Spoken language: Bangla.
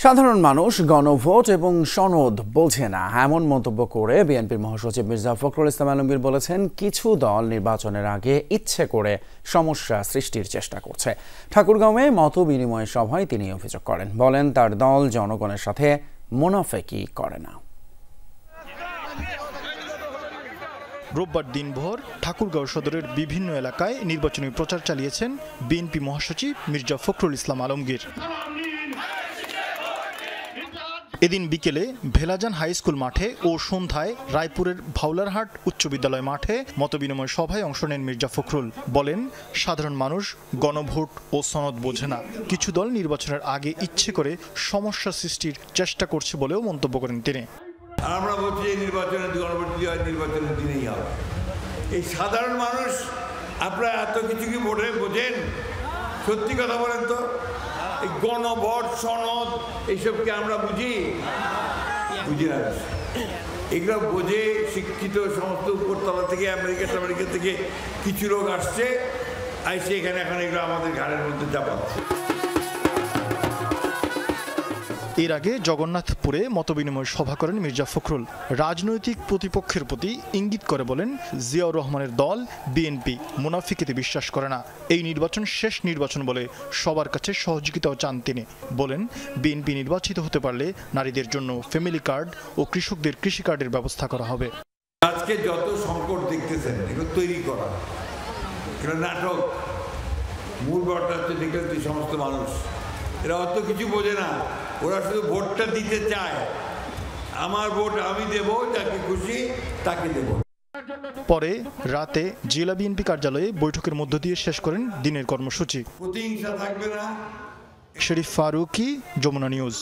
সাধারণ মানুষ গণভোট এবং সনদ বোঝে না এমন মন্তব্য করে বিএনপির মহাসচিব মির্জা ফখরুল ইসলাম আলমগীর বলেছেন, কিছু দল নির্বাচনের আগে ইচ্ছে করে সমস্যা সৃষ্টির চেষ্টা করছে। ঠাকুরগাঁওয়ে মত বিনিময় সভায় তিনি অভিযোগ করেন, বলেন তার দল জনগণের সাথে মুনাফেকি করে না। রোববার দিনভর ঠাকুরগাঁও সদরের বিভিন্ন এলাকায় নির্বাচনী প্রচার চালিয়েছেন বিএনপি মহাসচিব মির্জা ফখরুল ইসলাম আলমগীর। এদিন বিকেলে ভেলাজান হাই স্কুল মাঠে ও সন্ধ্যায় রায়পুরের ভাওলারহাট উচ্চ বিদ্যালয় মাঠে মতবিনিময় সভায় অংশ নেন মির্জা ফখরুল। বলেন, সাধারণ মানুষ গণভোট ও সনদ বোঝে না, কিছু দল নির্বাচনের আগে ইচ্ছে করে সমস্যা সৃষ্টির চেষ্টা করছে বলেও মন্তব্য করেন তিনি। আমরা বলছি নির্বাচনের নির্বাচনের দিনেই হবে। এই সাধারণ মানুষ আপনারা এত কিছু কি বোঝেন? সত্যি কথা বলেন তো, এই গণভোট সনদ এইসবকে আমরা বুঝি না। এগুলো বোঝে শিক্ষিত সমস্ত উপরতলা থেকে আমেরিকা থেকে কিছু লোক আসছে, আইসে এখানে এখন এগুলো আমাদের ঘাড়ের মধ্যে চাপাচ্ছে। এর আগে জগন্নাথপুরে মতবিনিময় সভা করেন মির্জা ফখরুল। রাজনৈতিক প্রতিপক্ষের প্রতি ইঙ্গিত করে বলেন, জিয়াউর রহমানের দল বিএনপি মুনাফিকিতে বিশ্বাস করে না। এই নির্বাচন শেষ নির্বাচন বলে সবার কাছে সহযোগিতাও চান তিনি। বলেন, বিএনপি নির্বাচিত হতে পারলে নারীদের জন্য ফ্যামিলি কার্ড ও কৃষকদের কৃষি কার্ডের ব্যবস্থা করা হবে। আজকে যত সংকট দেখতেছেন এগুলো তৈরি করা, এগুলো নাটক। মূল ব্যাপারটা হচ্ছে দেখলেন এই সমস্ত মানুষ এরা অত কিছু বোঝে না, ওরা শুধু ভোটটা দিতে চায়। আমার ভোট আমি দেব, যাকে খুশি তাকে দেব। পরে রাতে জেলা বিএনপি কার্যালয়ে বৈঠকের মধ্য দিয়ে শেষ করেন দিনের কর্মসূচি। প্রতিহিংসা থাকবে না। শরীফ ফারুকী, যমুনা নিউজ।